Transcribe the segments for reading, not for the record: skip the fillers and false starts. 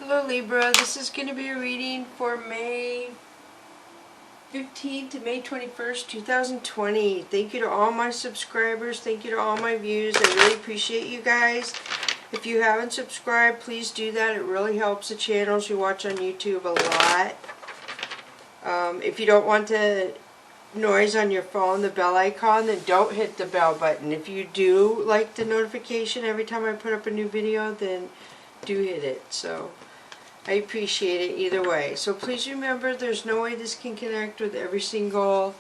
Hello Libra, this is going to be a reading for May 15th to May 21st, 2020. Thank you to all my subscribers. Thank you to all my views. I really appreciate you guys. If you haven't subscribed, please do that. It really helps the channels you watch on YouTube a lot. If you don't want the noise on your phone, the bell icon, then don't hit the bell button. If you do like the notification every time I put up a new video, then do hit it. So I appreciate it either way. So please remember, there's no way this can connect with every single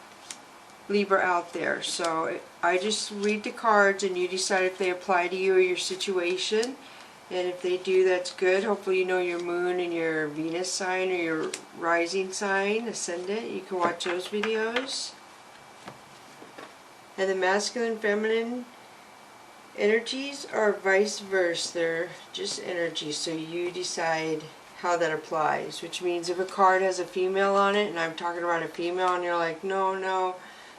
Libra out there. So I just read the cards and you decide if they apply to you or your situation. And if they do, that's good. Hopefully you know your moon and your Venus sign or your rising sign, ascendant. You can watch those videos. And the masculine, feminine energies are vice versa. They're just energies. So you decide how that applies, which means if a card has a female on it and I'm talking about a female and you're like, no,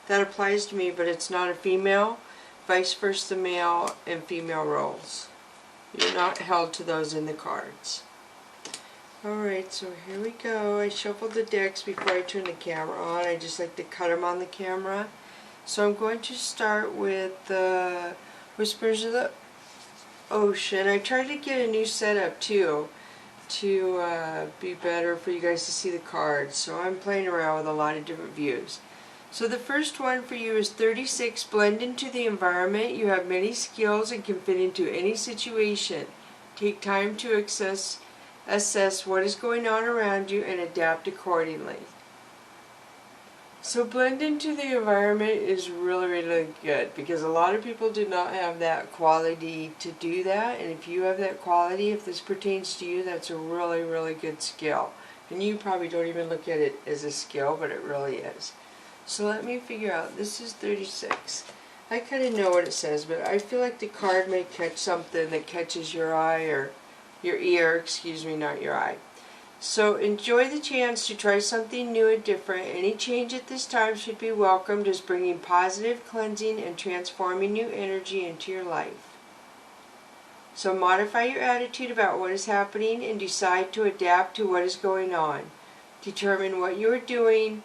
that applies to me, but it's not a female, vice versa, the male and female roles. You're not held to those in the cards. Alright, so here we go. I shuffled the decks before I turn the camera on. I just like to cut them on the camera. So I'm going to start with the Whispers of the Ocean. I tried to get a new setup too, to be better for you guys to see the cards. So I'm playing around with a lot of different views. So the first one for you is 36. Blend into the environment. You have many skills and can fit into any situation. Take time to assess what is going on around you and adapt accordingly. So blend into the environment is really good, because a lot of people do not have that quality to do that. And if you have that quality, if this pertains to you, that's a really good skill. And you probably don't even look at it as a skill, but it really is. So let me figure out, this is 36. I kind of know what it says, but I feel like the card may catch something that catches your eye, or your ear, excuse me, not your eye. So enjoy the chance to try something new and different. Any change at this time should be welcomed as bringing positive, cleansing, and transforming new energy into your life. So modify your attitude about what is happening and decide to adapt to what is going on. Determine what you are doing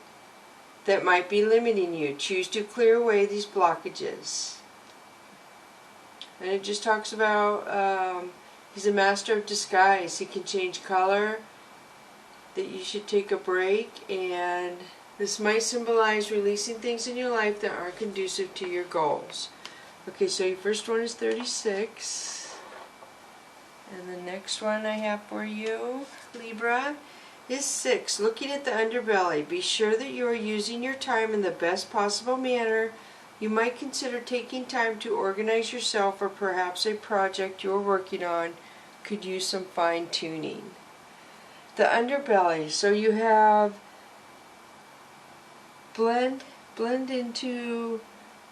that might be limiting you. Choose to clear away these blockages. And it just talks about he's a master of disguise. He can change color, that you should take a break, and this might symbolize releasing things in your life that aren't conducive to your goals. Okay, so your first one is 36. And the next one I have for you, Libra, is 6. Looking at the underbelly. Be sure that you are using your time in the best possible manner. You might consider taking time to organize yourself, or perhaps a project you're working on could use some fine-tuning. The underbelly. So you have blend into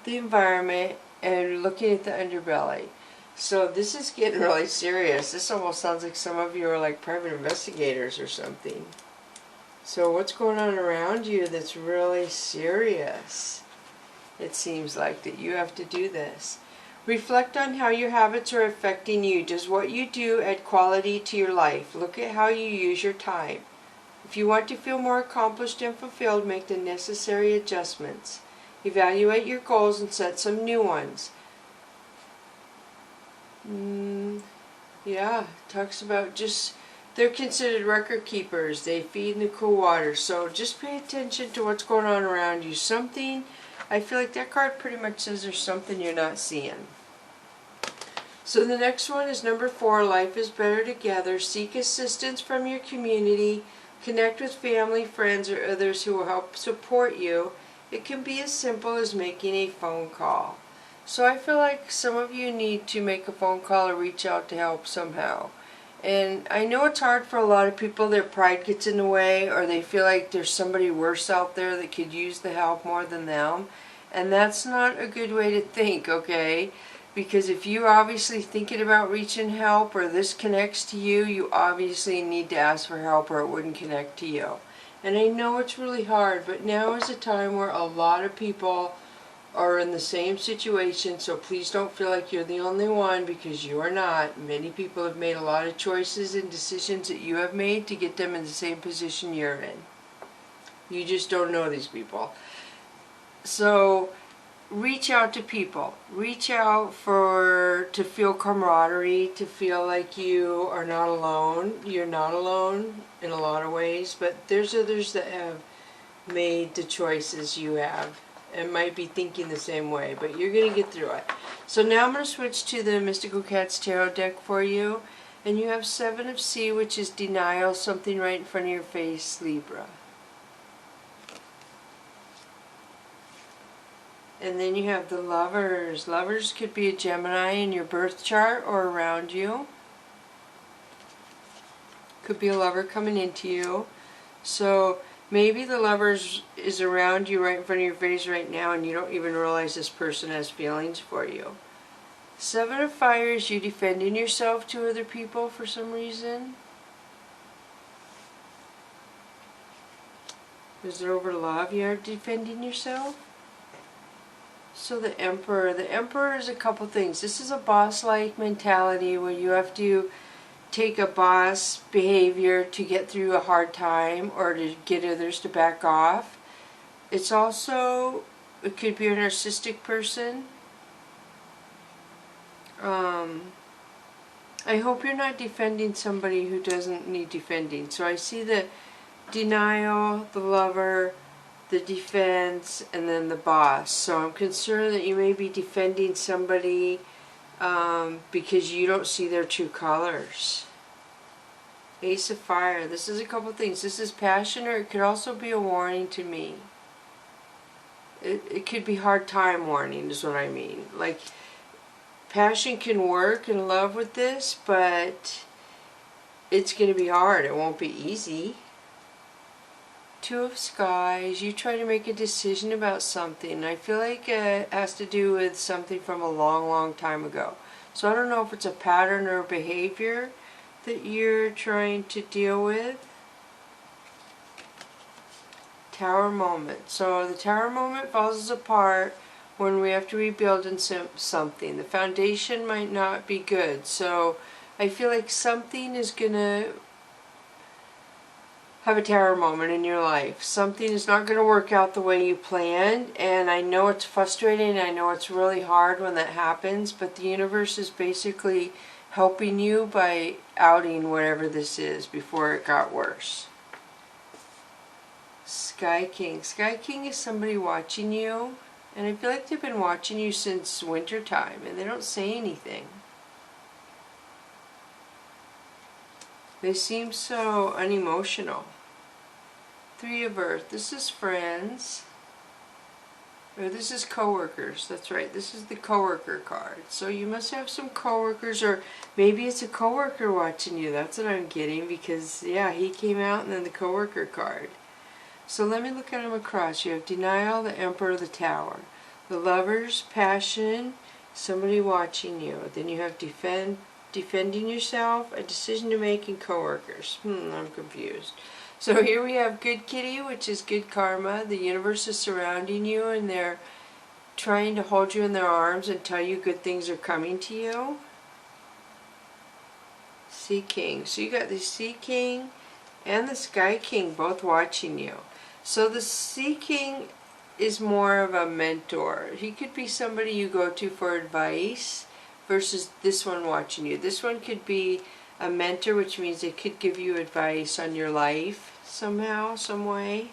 the environment and looking at the underbelly. So this is getting really serious. This almost sounds like some of you are like private investigators or something. So what's going on around you that's really serious? It seems like that you have to do this. Reflect on how your habits are affecting you. Does what you do add quality to your life? Look at how you use your time. If you want to feel more accomplished and fulfilled, make the necessary adjustments. Evaluate your goals and set some new ones. Yeah, talks about just, they're considered record keepers. They feed in the cool water. So just pay attention to what's going on around you. Something, I feel like that card pretty much says there's something you're not seeing. So the next one is number 4, Life is Better Together. Seek assistance from your community. Connect with family, friends, or others who will help support you. It can be as simple as making a phone call. So I feel like some of you need to make a phone call or reach out to help somehow. And I know it's hard for a lot of people. Their pride gets in the way, or they feel like there's somebody worse out there that could use the help more than them. And that's not a good way to think, okay? Because if you're obviously thinking about reaching help, or this connects to you, you obviously need to ask for help, or it wouldn't connect to you. And I know it's really hard, but now is a time where a lot of people are in the same situation, so please don't feel like you're the only one, because you are not. Many people have made a lot of choices and decisions that you have made to get them in the same position you're in. You just don't know these people. So reach out to people. Reach out to feel camaraderie, to feel like you are not alone. You're not alone in a lot of ways, but there's others that have made the choices you have and might be thinking the same way, but you're going to get through it. So now I'm going to switch to the Mystical Cats Tarot deck for you, and you have Seven of Sea, which is denial, something right in front of your face, Libra. And then you have the Lovers. Lovers could be a Gemini in your birth chart or around you. Could be a lover coming into you. So maybe the Lovers is around you right in front of your face right now, and you don't even realize this person has feelings for you. Seven of Fire is you defending yourself to other people for some reason. Is there over love? You're defending yourself? So the Emperor. The Emperor is a couple things. This is a boss-like mentality where you have to take a boss behavior to get through a hard time or to get others to back off. It's also, it could be a narcissistic person. I hope you're not defending somebody who doesn't need defending. So I see the denial, the lover, the defense, and then the boss. So I'm concerned that you may be defending somebody because you don't see their true colors. Ace of Fire. This is a couple things. This is passion, or it could also be a warning to me. It could be hard time warning is what I mean. Like, passion can work in love with this, but it's going to be hard. It won't be easy. Two of Skies. You try to make a decision about something. I feel like it has to do with something from a long, long time ago. So I don't know if it's a pattern or a behavior that you're trying to deal with. Tower moment. So the Tower moment falls apart when we have to rebuild in something. The foundation might not be good. So I feel like something is going to have a tower moment in your life. Something is not going to work out the way you planned, and I know it's frustrating, I know it's really hard when that happens, but the universe is basically helping you by outing whatever this is before it got worse. Sky King. Sky King is somebody watching you, and I feel like they've been watching you since winter time, and they don't say anything. They seem so unemotional. Three of Earth. This is friends. Or this is coworkers. That's right. This is the coworker card. So you must have some coworkers, or maybe it's a coworker watching you. That's what I'm getting, because yeah, he came out and then the coworker card. So let me look at them across. You have denial, the Emperor, the Tower. The Lovers, passion, somebody watching you. Then you have defending yourself, a decision to make, and coworkers. I'm confused. So here we have Good Kitty, which is good karma. The universe is surrounding you, and they're trying to hold you in their arms and tell you good things are coming to you. Sea King. So you got the Sea King and the Sky King both watching you. So the Sea King is more of a mentor. He could be somebody you go to for advice, versus this one watching you. This one could be a mentor, which means they could give you advice on your life somehow, some way.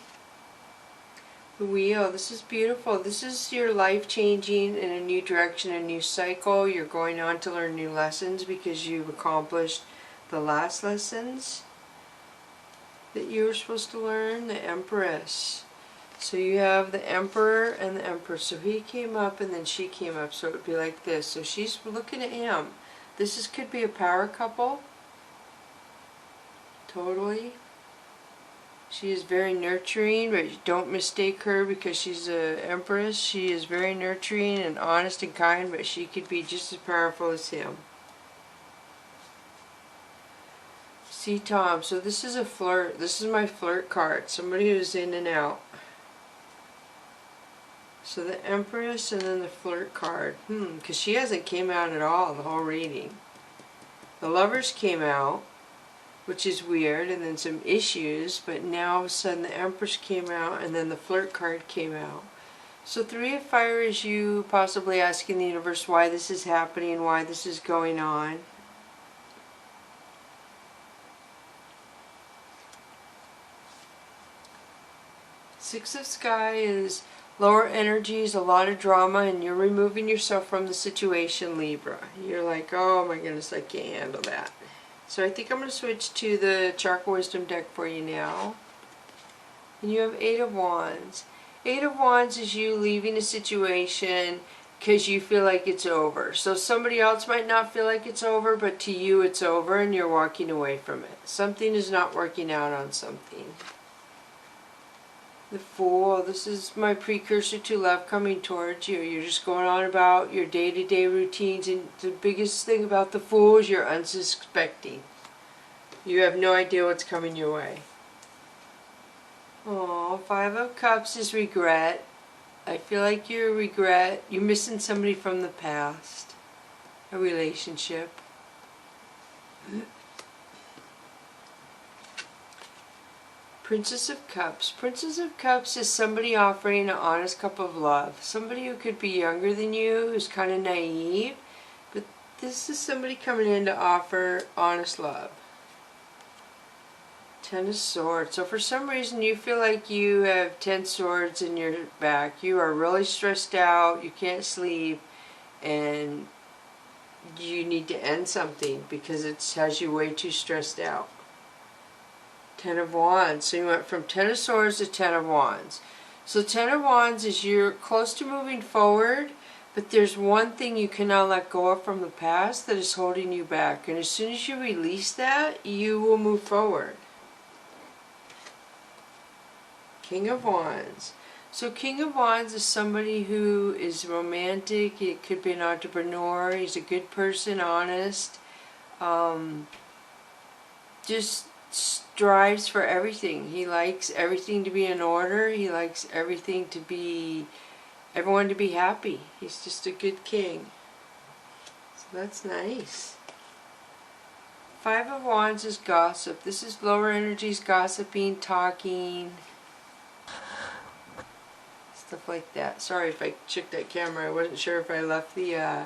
The Wheel. This is beautiful. This is your life changing in a new direction, a new cycle. You're going on to learn new lessons because you've accomplished the last lessons that you were supposed to learn. The Empress. So you have the Emperor and the Empress. So he came up and then she came up. So it would be like this. So she's looking at him. This could be a power couple. Totally. She is very nurturing, but don't mistake her because she's an Empress. She is very nurturing and honest and kind, but she could be just as powerful as him. See Tom. So this is a flirt. This is my flirt card. Somebody who's in and out. So the Empress and then the Flirt card. Because she hasn't came out at all the whole reading. The Lovers came out, which is weird, and then some issues, but now all of a sudden the Empress came out and then the Flirt card came out. So Three of Fire is you possibly asking the universe why this is happening, why this is going on. Six of Sky is lower energies, a lot of drama, and you're removing yourself from the situation, Libra. You're like, oh my goodness, I can't handle that. So I think I'm going to switch to the Chakra Wisdom deck for you now. And you have Eight of Wands. Eight of Wands is you leaving a situation because you feel like it's over. So somebody else might not feel like it's over, but to you it's over and you're walking away from it. Something is not working out on something. The Fool, this is my precursor to love coming towards you. You're just going on about your day-to-day routines, and the biggest thing about the Fool is you're unsuspecting. You have no idea what's coming your way. Oh, Five of Cups is regret. I feel like you're missing somebody from the past, a relationship. Princess of Cups. Princess of Cups is somebody offering an honest cup of love. Somebody who could be younger than you, who's kind of naive. But this is somebody coming in to offer honest love. Ten of Swords. So for some reason you feel like you have 10 swords in your back. You are really stressed out. You can't sleep. And you need to end something because it has you way too stressed out. Ten of Wands. So you went from Ten of Swords to Ten of Wands. So Ten of Wands is you're close to moving forward, but there's one thing you cannot let go of from the past that is holding you back. And as soon as you release that, you will move forward. King of Wands. So King of Wands is somebody who is romantic. It could be an entrepreneur. He's a good person, honest. Just strives for everything. He likes everything to be in order. He likes everything to be, everyone to be happy. He's just a good king. So that's nice. Five of Wands is gossip. This is lower energies, gossiping, talking, stuff like that. Sorry if I checked that camera. I wasn't sure if I left the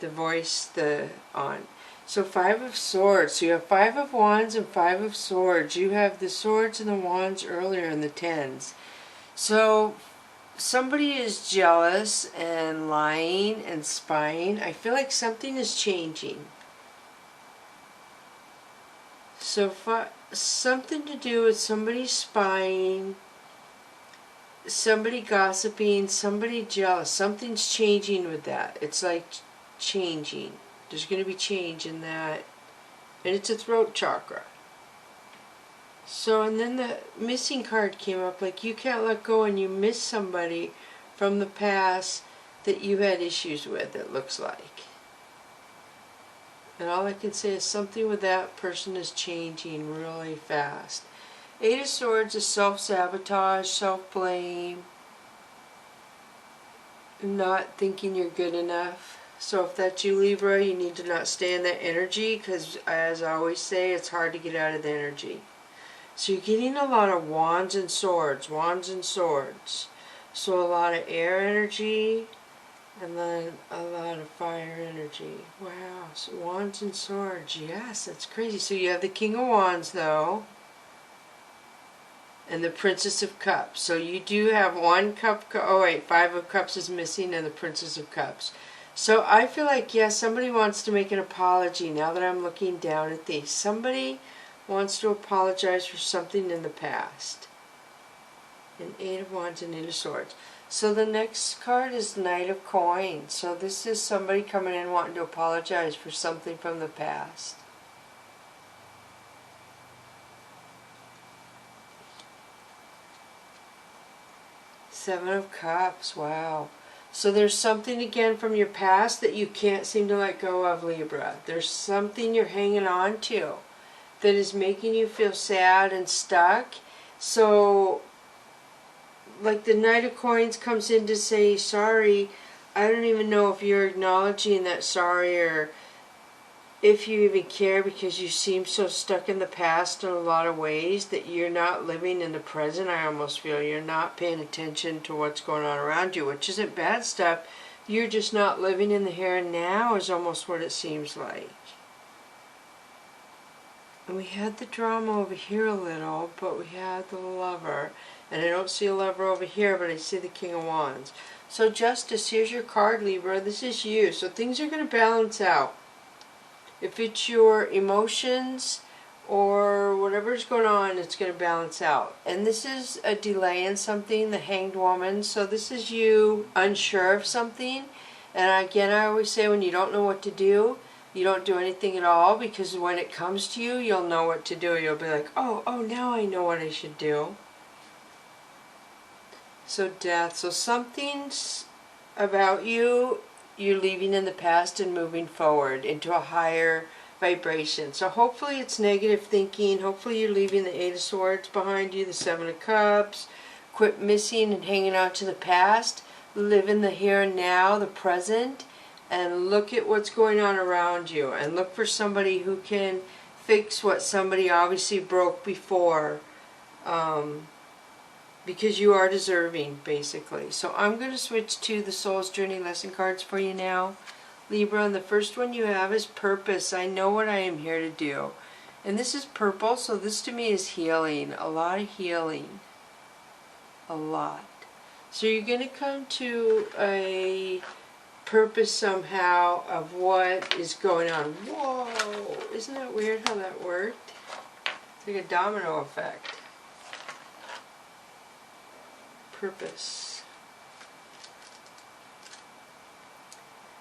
voice on. So Five of Swords. So you have Five of Wands and Five of Swords. You have the Swords and the Wands earlier in the tens. So somebody is jealous and lying and spying. I feel like something is changing. So something to do with somebody spying, somebody gossiping, somebody jealous. Something's changing with that. It's like changing. There's going to be change in that. And it's a throat chakra. So, and then the missing card came up, like you can't let go and you miss somebody from the past that you had issues with, it looks like. And all I can say is something with that person is changing really fast. Eight of Swords is self-sabotage, self-blame, not thinking you're good enough. So if that's you, Libra, you need to not stay in that energy because, as I always say, it's hard to get out of the energy. So you're getting a lot of Wands and Swords, Wands and Swords. So a lot of air energy and then a lot of fire energy. Wow, so Wands and Swords, yes, that's crazy. So you have the King of Wands, though, and the Princess of Cups. So you do have one cup, oh wait, Five of Cups is missing and the Princess of Cups. So I feel like, yes, somebody wants to make an apology now that I'm looking down at these. Somebody wants to apologize for something in the past. And Eight of Wands and Eight of Swords. So the next card is Knight of Coins. So this is somebody coming in wanting to apologize for something from the past. Seven of Cups, wow. So there's something again from your past that you can't seem to let go of, Libra. There's something you're hanging on to that is making you feel sad and stuck. So like the Knight of Coins comes in to say sorry. I don't even know if you're acknowledging that sorry or if you even care, because you seem so stuck in the past in a lot of ways that you're not living in the present. I almost feel you're not paying attention to what's going on around you, which isn't bad stuff. You're just not living in the here and now is almost what it seems like. And we had the drama over here a little, but we had the Lover. And I don't see a Lover over here, but I see the King of Wands. So Justice, here's your card, Libra. This is you. So things are going to balance out. If it's your emotions or whatever's going on, it's going to balance out. And this is a delay in something, the Hanged Woman. So this is you unsure of something. And again, I always say when you don't know what to do, you don't do anything at all, because when it comes to you, you'll know what to do. You'll be like, oh, now I know what I should do. So Death. So something's about you. You're leaving in the past and moving forward into a higher vibration. So hopefully it's negative thinking. Hopefully you're leaving the Eight of Swords behind you, the Seven of Cups. Quit missing and hanging on to the past. Live in the here and now, the present, and look at what's going on around you. And look for somebody who can fix what somebody obviously broke before. Because you are deserving, basically. So I'm going to switch to the Soul's Journey lesson cards for you now, Libra. And the first one you have is Purpose. I know what I am here to do. And this is purple, so this to me is healing. A lot of healing. A lot. So you're going to come to a purpose somehow of what is going on. Whoa! Isn't that weird how that worked? It's like a domino effect. Purpose.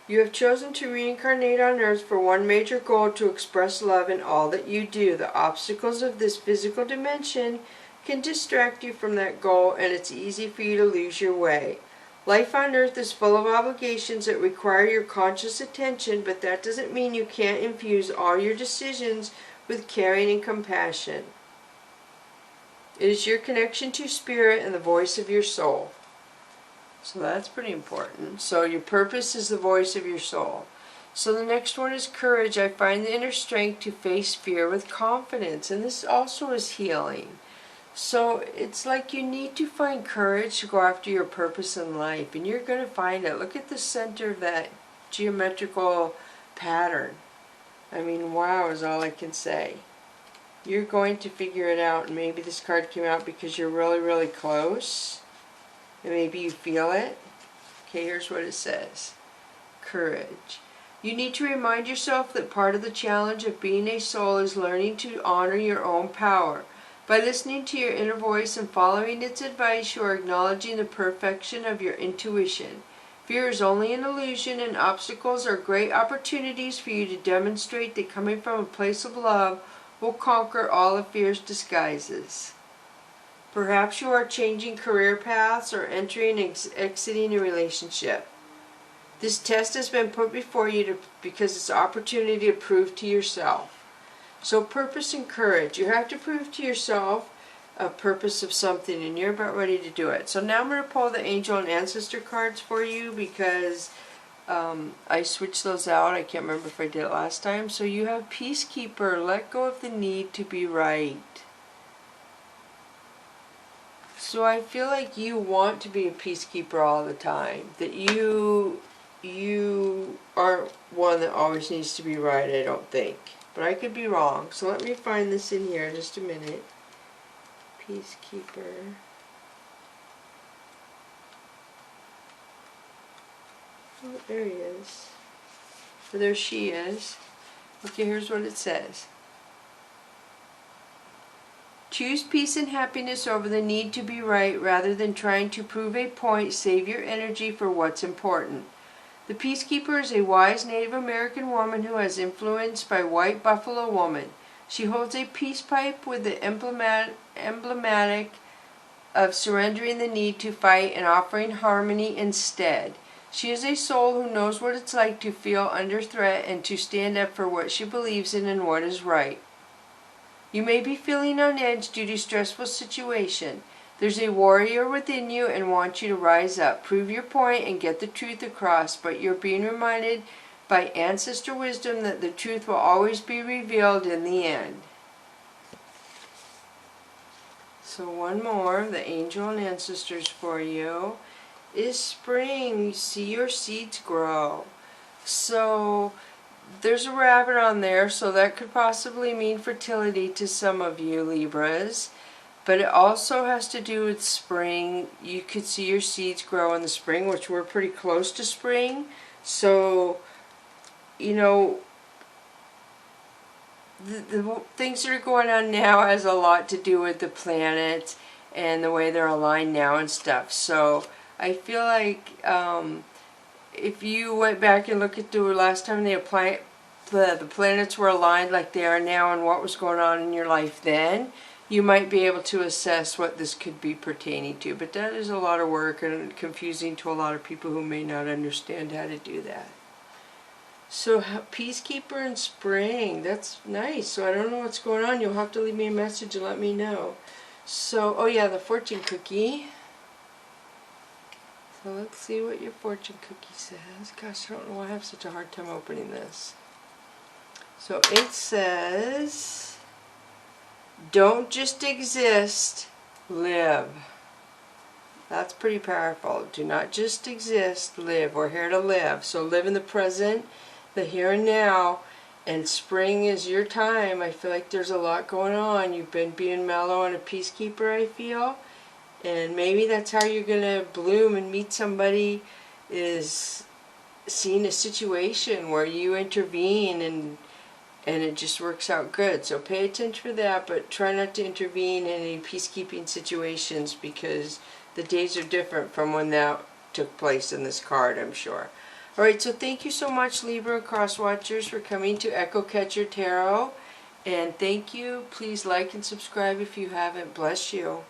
You have chosen to reincarnate on Earth for one major goal: to express love in all that you do. The obstacles of this physical dimension can distract you from that goal, and it's easy for you to lose your way. Life on Earth is full of obligations that require your conscious attention, but that doesn't mean you can't infuse all your decisions with caring and compassion. It is your connection to Spirit and the voice of your soul. So that's pretty important. So your purpose is the voice of your soul. So the next one is Courage. I find the inner strength to face fear with confidence. And this also is healing. So it's like you need to find courage to go after your purpose in life. And you're going to find it. Look at the center of that geometrical pattern. I mean, wow is all I can say. You're going to figure it out, and maybe this card came out because you're really, really close, and maybe you feel it. Okay, here's what it says. Courage. You need to remind yourself that part of the challenge of being a soul is learning to honor your own power. By listening to your inner voice and following its advice, you are acknowledging the perfection of your intuition. Fear is only an illusion, and obstacles are great opportunities for you to demonstrate that coming from a place of love will conquer all of fear's disguises. Perhaps you are changing career paths or entering and exiting a relationship. This test has been put before you because it's an opportunity to prove to yourself. So purpose and courage. You have to prove to yourself a purpose of something, and you're about ready to do it. So now I'm going to pull the angel and ancestor cards for you, because I switched those out. I can't remember if I did it last time. So you have Peacekeeper. Let go of the need to be right. So I feel like you want to be a peacekeeper all the time. That you aren't one that always needs to be right, I don't think. But I could be wrong. So let me find this in here just a minute. Peacekeeper. Oh, there he is. Or there she is. Okay, here's what it says. Choose peace and happiness over the need to be right. Rather than trying to prove a point, save your energy for what's important. The Peacekeeper is a wise Native American woman who is influenced by White Buffalo Woman. She holds a peace pipe with the emblematic of surrendering the need to fight and offering harmony instead. She is a soul who knows what it's like to feel under threat and to stand up for what she believes in and what is right. You may be feeling on edge due to a stressful situation. There's a warrior within you and wants you to rise up. Prove your point and get the truth across, but you're being reminded by ancestor wisdom that the truth will always be revealed in the end. So one more, the angel and ancestors for you, is spring. You see your seeds grow. So there's a rabbit on there, so that could possibly mean fertility to some of you Libras. But it also has to do with spring. You could see your seeds grow in the spring, which we're pretty close to spring. So, you know, the things that are going on now has a lot to do with the planets and the way they're aligned now and stuff. So I feel like if you went back and looked at the last time the planets were aligned like they are now and what was going on in your life then, you might be able to assess what this could be pertaining to. But that is a lot of work and confusing to a lot of people who may not understand how to do that. So Peacekeeper in spring, that's nice. So I don't know what's going on. You'll have to leave me a message and let me know. So, oh yeah, the fortune cookie. So let's see what your fortune cookie says. Gosh, I don't know why I have such a hard time opening this. So it says, don't just exist, live. That's pretty powerful. Do not just exist, live. We're here to live. So live in the present, the here and now, and spring is your time. I feel like there's a lot going on. You've been being mellow and a peacekeeper, I feel. And maybe that's how you're going to bloom and meet somebody, is seeing a situation where you intervene and it just works out good. So pay attention for that, but try not to intervene in any peacekeeping situations because the days are different from when that took place in this card, I'm sure. Alright, so thank you so much, Libra Cross Watchers, for coming to Echo Catcher Tarot. And thank you. Please like and subscribe if you haven't. Bless you.